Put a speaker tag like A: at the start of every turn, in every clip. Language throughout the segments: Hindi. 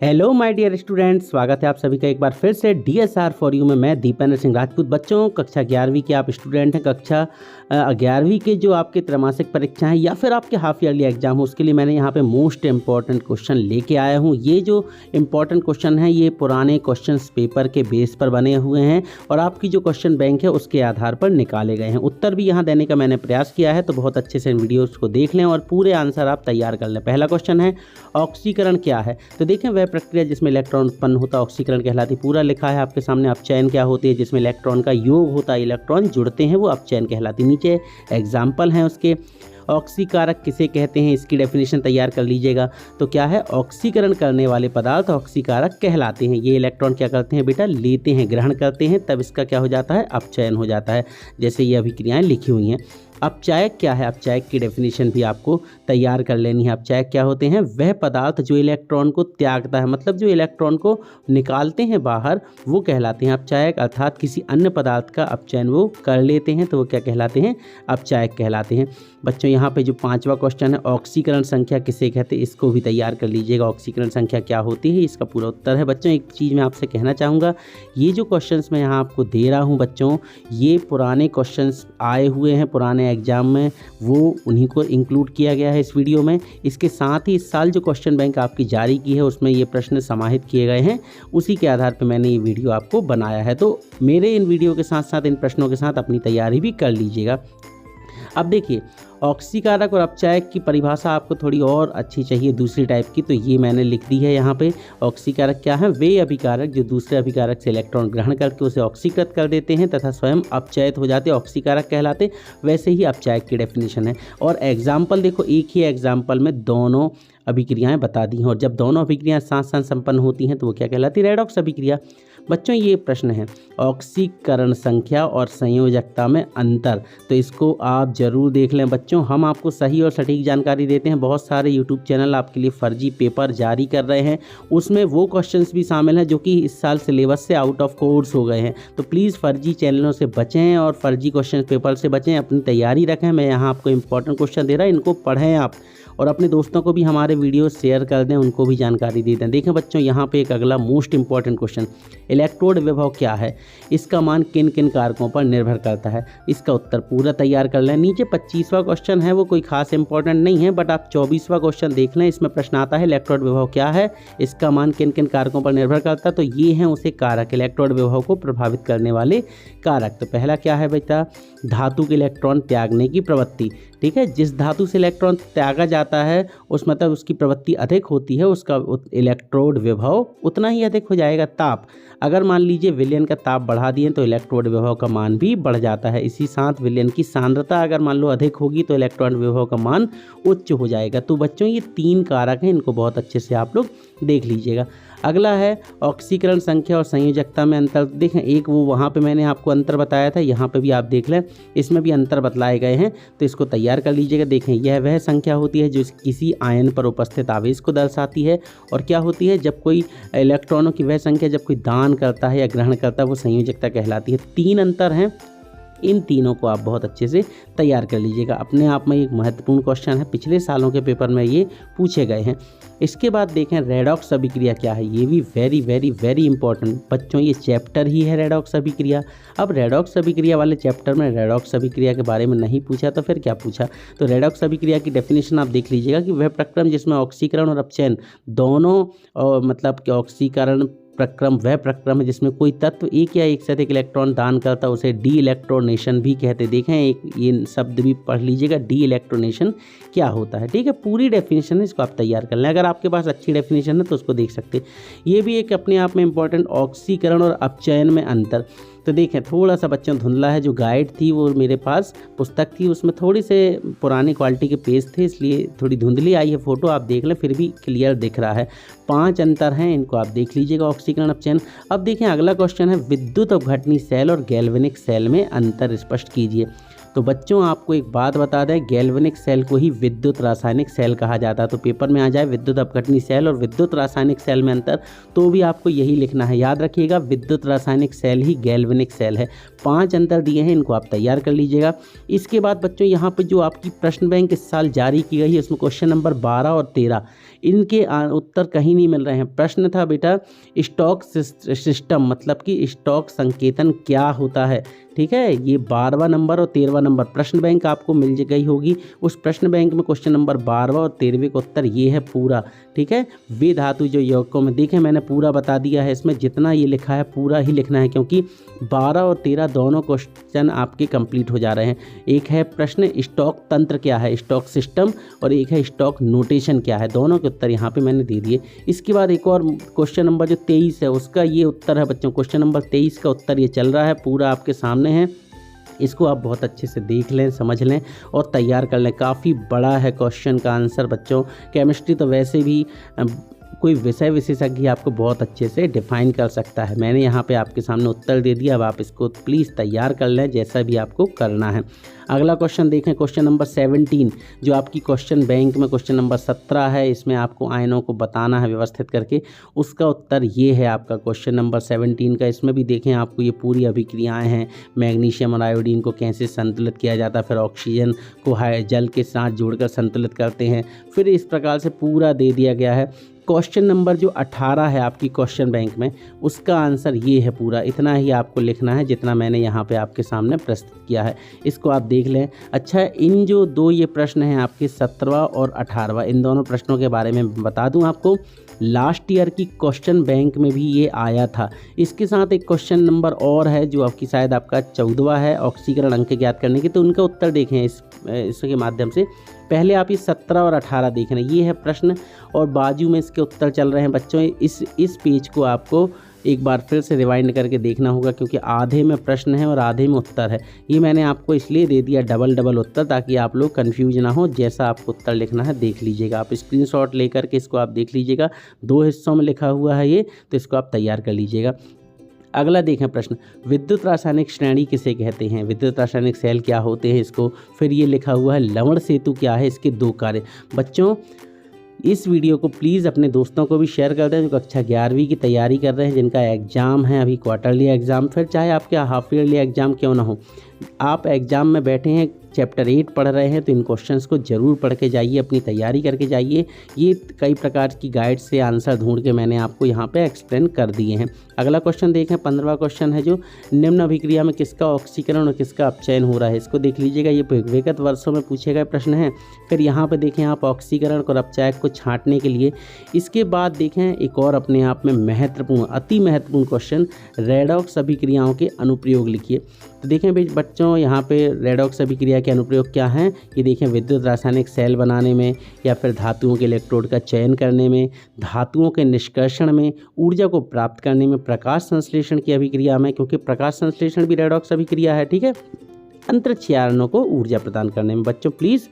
A: हेलो माय डियर स्टूडेंट्स, स्वागत है आप सभी का एक बार फिर से DSR फॉर यू में। मैं दीपेंद्र सिंह राजपूत। बच्चों, कक्षा 11वीं के आप स्टूडेंट हैं। कक्षा 11वीं के जो आपके त्रैमासिक परीक्षा हैं या फिर आपके हाफ ईयरली एग्जाम हो, उसके लिए मैंने यहाँ पे मोस्ट इंपॉर्टेंट क्वेश्चन लेके आया हूँ। ये जो इंपॉर्टेंट क्वेश्चन है ये पुराने क्वेश्चन पेपर के बेस पर बने हुए हैं और आपकी जो क्वेश्चन बैंक है उसके आधार पर निकाले गए हैं। उत्तर भी यहाँ देने का मैंने प्रयास किया है, तो बहुत अच्छे से इन वीडियोज़ को देख लें और पूरे आंसर आप तैयार कर लें। पहला क्वेश्चन है, ऑक्सीकरण क्या है? तो देखें, वह प्रक्रिया जिसमें इलेक्ट्रॉन उत्पन्न होता है ऑक्सीकरण कहलाती। पूरा लिखा है आपके सामने। अपचयन क्या होती है? जिसमें इलेक्ट्रॉन का योग होता है, इलेक्ट्रॉन जुड़ते हैं, वो अपचयन कहलाती। नीचे एग्जाम्पल हैं उसके। ऑक्सीकारक किसे कहते हैं, इसकी डेफिनेशन तैयार कर लीजिएगा। तो क्या है, ऑक्सीकरण करने वाले पदार्थ ऑक्सीकारक कहलाते हैं। ये इलेक्ट्रॉन क्या करते हैं बेटा, लेते हैं, ग्रहण करते हैं, तब इसका क्या हो जाता है, अपचयन हो जाता है। जैसे ये अभिक्रियाएं लिखी हुई हैं। अपचायक क्या है? अपचायक की डेफिनेशन भी आपको तैयार कर लेनी है। अपचायक क्या होते हैं? वह पदार्थ जो इलेक्ट्रॉन को त्यागता है, मतलब जो इलेक्ट्रॉन को निकालते हैं बाहर, वो कहलाते हैं अपचायक। अर्थात किसी अन्य पदार्थ का अपचयन वो कर लेते हैं तो वो क्या कहलाते हैं, अपचायक कहलाते हैं। बच्चों, यहाँ पे जो 5वां क्वेश्चन है, ऑक्सीकरण संख्या किसे कहते हैं, इसको भी तैयार कर लीजिएगा। ऑक्सीकरण संख्या क्या होती है, इसका पूरा उत्तर है। बच्चों, एक चीज़ मैं आपसे कहना चाहूँगा, ये जो क्वेश्चंस मैं यहाँ आपको दे रहा हूँ बच्चों, ये पुराने क्वेश्चंस आए हुए हैं पुराने एग्जाम में, वो उन्हीं को इंक्लूड किया गया है इस वीडियो में। इसके साथ ही इस साल जो क्वेश्चन बैंक आपकी जारी की है उसमें ये प्रश्न समाहित किए गए हैं, उसी के आधार पर मैंने ये वीडियो आपको बनाया है। तो मेरे इन वीडियो के साथ साथ इन प्रश्नों के साथ अपनी तैयारी भी कर लीजिएगा। अब देखिए, ऑक्सीकारक और अपचायक की परिभाषा आपको थोड़ी और अच्छी चाहिए, दूसरी टाइप की, तो ये मैंने लिख दी है यहाँ पे। ऑक्सीकारक क्या है? वे अभिकारक जो दूसरे अभिकारक से इलेक्ट्रॉन ग्रहण करके उसे ऑक्सीकृत कर देते हैं तथा स्वयं अपचयित हो जाते, ऑक्सीकारक कहलाते। वैसे ही अपचायक की डेफिनेशन है। और एग्जाम्पल देखो, एक ही एग्जाम्पल में दोनों अभिक्रियाएं बता दी हैं, और जब दोनों अभिक्रियाएं साथ साथ संपन्न होती हैं तो वो क्या कहलाती? रेडॉक्स अभिक्रिया। बच्चों, ये प्रश्न है, ऑक्सीकरण संख्या और संयोजकता में अंतर, तो इसको आप जरूर देख लें बच्चों। हम आपको सही और सटीक जानकारी देते हैं। बहुत सारे यूट्यूब चैनल आपके लिए फर्जी पेपर जारी कर रहे हैं, उसमें वो क्वेश्चंस भी शामिल हैं जो कि इस साल सिलेबस से आउट ऑफ कोर्स हो गए हैं। तो प्लीज़ फर्जी चैनलों से बचें और फर्जी क्वेश्चन पेपर से बचें, अपनी तैयारी रखें। मैं यहाँ आपको इंपॉर्टेंट क्वेश्चन दे रहा हूँ, इनको पढ़ें आप, और अपने दोस्तों को भी हमारे वीडियो शेयर कर दें, उनको भी जानकारी दे दें। देखें बच्चों, यहाँ पे एक अगला मोस्ट इंपॉर्टेंट क्वेश्चन, इलेक्ट्रोड विभव क्या है, इसका मान किन किन कारकों पर निर्भर करता है, इसका उत्तर पूरा तैयार कर लें। नीचे 25वां क्वेश्चन है, वो कोई खास इंपॉर्टेंट नहीं है, बट आप 24वां क्वेश्चन देख लें। इसमें प्रश्न आता है, इलेक्ट्रोड विभव क्या है, इसका मान किन किन कारकों पर निर्भर करता है। तो ये हैं उसे कारक, इलेक्ट्रोड विभव को प्रभावित करने वाले कारक। तो पहला क्या है बेटा, धातु के इलेक्ट्रॉन त्यागने की प्रवृत्ति। ठीक है, जिस धातु से इलेक्ट्रॉन त्यागा जाता है उस मतलब उसकी प्रवृत्ति अधिक होती है, उसका इलेक्ट्रोड विभव उतना ही अधिक हो जाएगा। ताप, अगर मान लीजिए विलयन का ताप बढ़ा दिए तो इलेक्ट्रोड विभव का मान भी बढ़ जाता है। इसी साथ विलयन की सांद्रता अगर मान लो अधिक होगी तो इलेक्ट्रॉन विभव का मान उच्च हो जाएगा। तो बच्चों, ये 3 कारक हैं, इनको बहुत अच्छे से आप लोग देख लीजिएगा। अगला है ऑक्सीकरण संख्या और संयोजकता में अंतर। देखें, एक वो वहाँ पे मैंने आपको अंतर बताया था, यहाँ पे भी आप देख लें, इसमें भी अंतर बतलाए गए हैं, तो इसको तैयार कर लीजिएगा। देखें, यह वह संख्या होती है जो किसी आयन पर उपस्थित आवेश को दर्शाती है, और क्या होती है, जब कोई इलेक्ट्रॉनों की वह संख्या जब कोई दान करता है या ग्रहण करता है, वो संयोजकता कहलाती है। 3 अंतर हैं, इन तीनों को आप बहुत अच्छे से तैयार कर लीजिएगा। अपने आप में एक महत्वपूर्ण क्वेश्चन है, पिछले सालों के पेपर में ये पूछे गए हैं। इसके बाद देखें, रेडॉक्स अभिक्रिया क्या है, ये भी वेरी वेरी वेरी इंपॉर्टेंट बच्चों, ये चैप्टर ही है रेडॉक्स अभिक्रिया। अब रेडॉक्स अभिक्रिया वाले चैप्टर में रेडॉक्स अभिक्रिया के बारे में नहीं पूछा तो फिर क्या पूछा। तो रेडॉक्स अभिक्रिया की डेफिनेशन आप देख लीजिएगा कि वह प्रक्रम जिसमें ऑक्सीकरण और अपचयन दोनों मतलब कि ऑक्सीकरण प्रक्रम वह प्रक्रम है जिसमें कोई तत्व एक या एक से अधिक इलेक्ट्रॉन दान करता है, उसे डी इलेक्ट्रोनेशन भी कहते। देखें, एक ये शब्द भी पढ़ लीजिएगा, डी इलेक्ट्रोनेशन क्या होता है। ठीक है, पूरी डेफिनेशन है, इसको आप तैयार कर लें। अगर आपके पास अच्छी डेफिनेशन है तो उसको देख सकते हैं। ये भी एक अपने आप में इंपॉर्टेंट, ऑक्सीकरण और अपचयन में अंतर। तो देखें, थोड़ा सा बच्चों धुंधला है, जो गाइड थी वो मेरे पास पुस्तक थी, उसमें थोड़ी से पुरानी क्वालिटी के पेज थे, इसलिए थोड़ी धुंधली आई है फोटो, आप देख लें, फिर भी क्लियर दिख रहा है। 5 अंतर हैं, इनको आप देख लीजिएगा, ऑक्सीकरण अपचयन। अब देखें, अगला क्वेश्चन है, विद्युत अपघटनी सेल और गैल्वेनिक सेल में अंतर स्पष्ट कीजिए। तो बच्चों आपको एक बात बता दें, गैल्वेनिक सेल को ही विद्युत रासायनिक सेल कहा जाता है। तो पेपर में आ जाए विद्युत अपघटनी सेल और विद्युत रासायनिक सेल में अंतर, तो भी आपको यही लिखना है। याद रखिएगा, विद्युत रासायनिक सेल ही गैल्वेनिक सेल है। 5 अंतर दिए हैं, इनको आप तैयार कर लीजिएगा। इसके बाद बच्चों यहाँ पर जो आपकी प्रश्न बैंक इस साल जारी की गई है, उसमें क्वेश्चन नंबर 12 और 13 इनके उत्तर कहीं नहीं मिल रहे हैं। प्रश्न था बेटा स्टॉक सिस्टम, मतलब कि स्टॉक संकेतन क्या होता है। ठीक है, ये 12वां नंबर और 13वां नंबर प्रश्न बैंक आपको मिल गई होगी। उस प्रश्न बैंक में क्वेश्चन नंबर 12वां और 13वें का उत्तर ये है पूरा। ठीक है, वे धातु जो यौगिकों में, देखें मैंने पूरा बता दिया है, इसमें जितना ये लिखा है पूरा ही लिखना है, क्योंकि 12 और 13 दोनों क्वेश्चन आपके कंप्लीट हो जा रहे हैं। एक है प्रश्न स्टॉक तंत्र क्या है, स्टॉक सिस्टम, और एक है स्टॉक नोटेशन क्या है। दोनों के उत्तर यहाँ पे मैंने दे दिए। इसके बाद एक और क्वेश्चन नंबर जो 23 है, उसका ये उत्तर है बच्चों। क्वेश्चन नंबर 23 का उत्तर ये चल रहा है, पूरा आपके सामने है। इसको आप बहुत अच्छे से देख लें, समझ लें और तैयार कर लें। काफ़ी बड़ा है क्वेश्चन का आंसर बच्चों। केमिस्ट्री तो वैसे भी कोई विषय विशेषज्ञ आपको बहुत अच्छे से डिफाइन कर सकता है। मैंने यहाँ पे आपके सामने उत्तर दे दिया। अब आप इसको प्लीज़ तैयार कर लें, जैसा भी आपको करना है। अगला क्वेश्चन देखें, क्वेश्चन नंबर 17 जो आपकी क्वेश्चन बैंक में क्वेश्चन नंबर 17 है। इसमें आपको आयनों को बताना है व्यवस्थित करके। उसका उत्तर ये है आपका क्वेश्चन नंबर 17 का। इसमें भी देखें आपको ये पूरी अभिक्रियाएं हैं, मैग्नीशियम और आयोडीन को कैसे संतुलित किया जाता है, फिर ऑक्सीजन को जल के साथ जोड़कर संतुलित करते हैं, फिर इस प्रकार से पूरा दे दिया गया है। क्वेश्चन नंबर जो 18 है आपकी क्वेश्चन बैंक में, उसका आंसर ये है पूरा। इतना ही आपको लिखना है जितना मैंने यहाँ पे आपके सामने प्रस्तुत किया है, इसको आप देख लें। अच्छा, इन जो दो ये प्रश्न हैं आपके 17वां और 18वां, इन दोनों प्रश्नों के बारे में बता दूं आपको, लास्ट ईयर की क्वेश्चन बैंक में भी ये आया था। इसके साथ एक क्वेश्चन नंबर और है जो आपकी शायद आपका 14वां है, ऑक्सीकरण अंक ज्ञात करने की। तो उनका उत्तर देखें इसके माध्यम से। पहले आप ये 17 और 18 देख रहे हैं, ये है प्रश्न और बाजू में इसके उत्तर चल रहे हैं बच्चों। इस पेज को आपको एक बार फिर से रिवाइंड करके देखना होगा, क्योंकि आधे में प्रश्न है और आधे में उत्तर है। ये मैंने आपको इसलिए दे दिया डबल उत्तर, ताकि आप लोग कंफ्यूज ना हो। जैसा आपको उत्तर लिखना है देख लीजिएगा, आप स्क्रीनशॉट लेकर के इसको आप देख लीजिएगा। 2 हिस्सों में लिखा हुआ है ये, तो इसको आप तैयार कर लीजिएगा। अगला देखें प्रश्न, विद्युत रासायनिक श्रेणी किसे कहते हैं, विद्युत रासायनिक सेल क्या होते हैं इसको। फिर ये लिखा हुआ है लवण सेतु क्या है, इसके 2 कार्य। बच्चों इस वीडियो को प्लीज़ अपने दोस्तों को भी शेयर कर दें जो कक्षा 11वीं की तैयारी कर रहे हैं, जिनका एग्ज़ाम है अभी क्वार्टरली एग्ज़ाम, फिर चाहे आपके हाफ ईयरली एग्ज़ाम क्यों ना हो। आप एग्ज़ाम में बैठे हैं, चैप्टर 8 पढ़ रहे हैं, तो इन क्वेश्चंस को ज़रूर पढ़ के जाइए, अपनी तैयारी करके जाइए। ये कई प्रकार की गाइड से आंसर ढूंढ के मैंने आपको यहाँ पे एक्सप्लेन कर दिए हैं। अगला क्वेश्चन देखें, 15वां क्वेश्चन है जो निम्न अभिक्रिया में किसका ऑक्सीकरण और किसका अपचयन हो रहा है, इसको देख लीजिएगा। ये विगत वर्षों में पूछे गए प्रश्न हैं। फिर यहाँ पर देखें आप ऑक्सीकरण और अपचयक को छांटने के लिए। इसके बाद देखें एक और अपने आप में महत्वपूर्ण, अति महत्वपूर्ण क्वेश्चन, रेडॉक्स अभिक्रियाओं के अनुप्रयोग लिखिए। तो देखें भाई बच्चों, यहाँ पे रेडॉक्स अभिक्रिया के अनुप्रयोग क्या हैं, ये देखें विद्युत रासायनिक सेल बनाने में, या फिर धातुओं के इलेक्ट्रोड का चयन करने में, धातुओं के निष्कर्षण में, ऊर्जा को प्राप्त करने में, प्रकाश संश्लेषण की अभिक्रिया में, क्योंकि प्रकाश संश्लेषण भी रेडॉक्स अभिक्रिया है। ठीक है, अंतरिक्ष यानों को ऊर्जा प्रदान करने में। बच्चों प्लीज़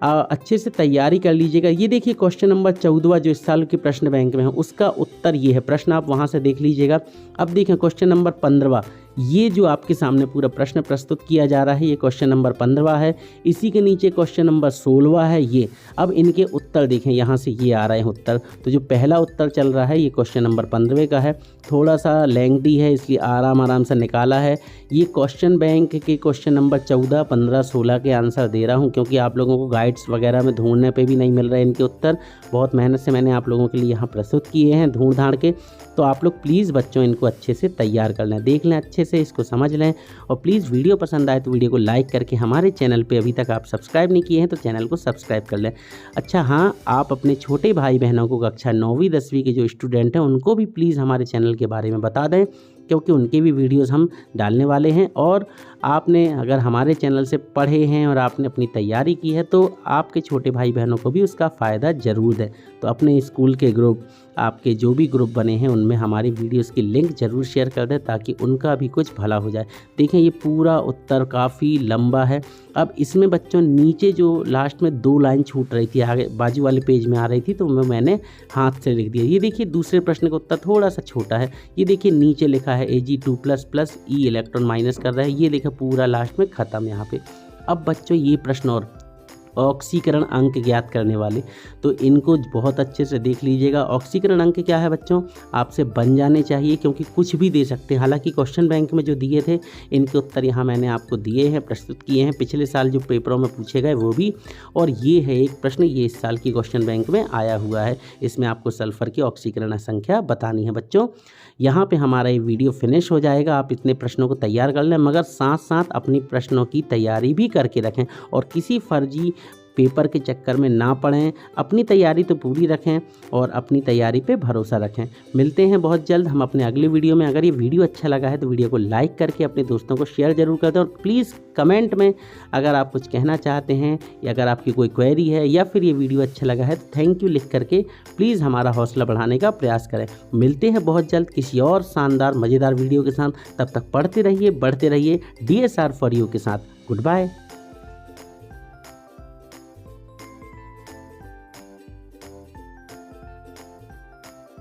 A: अच्छे से तैयारी कर लीजिएगा। ये देखिए क्वेश्चन नंबर 14 जो इस साल के प्रश्न बैंक में है, उसका उत्तर ये है। प्रश्न आप वहाँ से देख लीजिएगा। अब देखें क्वेश्चन नंबर 15, ये जो आपके सामने पूरा प्रश्न प्रस्तुत किया जा रहा है, ये क्वेश्चन नंबर 15 है। इसी के नीचे क्वेश्चन नंबर 16 है ये। अब इनके उत्तर देखें, यहाँ से ये आ रहे हैं उत्तर। तो जो पहला उत्तर चल रहा है ये क्वेश्चन नंबर 15 का है, थोड़ा सा लेंथी है इसलिए आराम से निकाला है। ये क्वेश्चन बैंक के क्वेश्चन नंबर 14, 15, 16 के आंसर दे रहा हूँ, क्योंकि आप लोगों को गाइड्स वगैरह में ढूंढने पे भी नहीं मिल रहे इनके उत्तर। बहुत मेहनत से मैंने आप लोगों के लिए यहाँ प्रस्तुत किए हैं ढूंढ धाड़ के। तो आप लोग प्लीज़ बच्चों इनको अच्छे से तैयार कर लें, देख लें अच्छे से, इसको समझ लें। और प्लीज़ वीडियो पसंद आए तो वीडियो को लाइक करके, हमारे चैनल पे अभी तक आप सब्सक्राइब नहीं किए हैं तो चैनल को सब्सक्राइब कर लें। अच्छा हाँ, आप अपने छोटे भाई बहनों को कक्षा 9वीं 10वीं के जो स्टूडेंट हैं उनको भी प्लीज़ हमारे चैनल के बारे में बता दें, क्योंकि उनके भी वीडियोस हम डालने वाले हैं। और आपने अगर हमारे चैनल से पढ़े हैं और आपने अपनी तैयारी की है तो आपके छोटे भाई बहनों को भी उसका फ़ायदा ज़रूर दें। तो अपने स्कूल के ग्रुप, आपके जो भी ग्रुप बने हैं उनमें हमारी वीडियोस की लिंक ज़रूर शेयर कर दें, ताकि उनका भी कुछ भला हो जाए। देखें ये पूरा उत्तर काफ़ी लंबा है। अब इसमें बच्चों नीचे जो लास्ट में 2 लाइन छूट रही थी, आगे बाजू वाले पेज में आ रही थी, तो मैंने हाथ से लिख दिया। ये देखिए दूसरे प्रश्न का उत्तर थोड़ा सा छोटा है। ये देखिए नीचे लिखा है Ag2++ E इलेक्ट्रॉन माइनस कर रहा है, ये देखिए पूरा लास्ट में ख़त्म यहाँ पे। अब बच्चों ये प्रश्न और ऑक्सीकरण अंक ज्ञात करने वाले, तो इनको बहुत अच्छे से देख लीजिएगा। ऑक्सीकरण अंक क्या है बच्चों, आपसे बन जाने चाहिए, क्योंकि कुछ भी दे सकते हैं। हालांकि क्वेश्चन बैंक में जो दिए थे इनके उत्तर यहाँ मैंने आपको दिए हैं, प्रस्तुत किए हैं, पिछले साल जो पेपरों में पूछे गए वो भी। और ये है एक प्रश्न, ये इस साल की क्वेश्चन बैंक में आया हुआ है। इसमें आपको सल्फर की ऑक्सीकरण संख्या बतानी है बच्चों। यहाँ पे हमारा ये वीडियो फिनिश हो जाएगा। आप इतने प्रश्नों को तैयार कर लें, मगर साथ साथ अपनी प्रश्नों की तैयारी भी करके रखें और किसी फर्जी पेपर के चक्कर में ना पड़ें। अपनी तैयारी तो पूरी रखें और अपनी तैयारी पे भरोसा रखें। मिलते हैं बहुत जल्द हम अपने अगले वीडियो में। अगर ये वीडियो अच्छा लगा है तो वीडियो को लाइक करके अपने दोस्तों को शेयर जरूर कर दें, और प्लीज़ कमेंट में अगर आप कुछ कहना चाहते हैं या अगर आपकी कोई क्वेरी है या फिर ये वीडियो अच्छा लगा है तो थैंक यू लिख करके प्लीज़ हमारा हौसला बढ़ाने का प्रयास करें। मिलते हैं बहुत जल्द किसी और शानदार मज़ेदार वीडियो के साथ। तब तक पढ़ते रहिए, बढ़ते रहिए DSR फॉर यू के साथ। Good bye.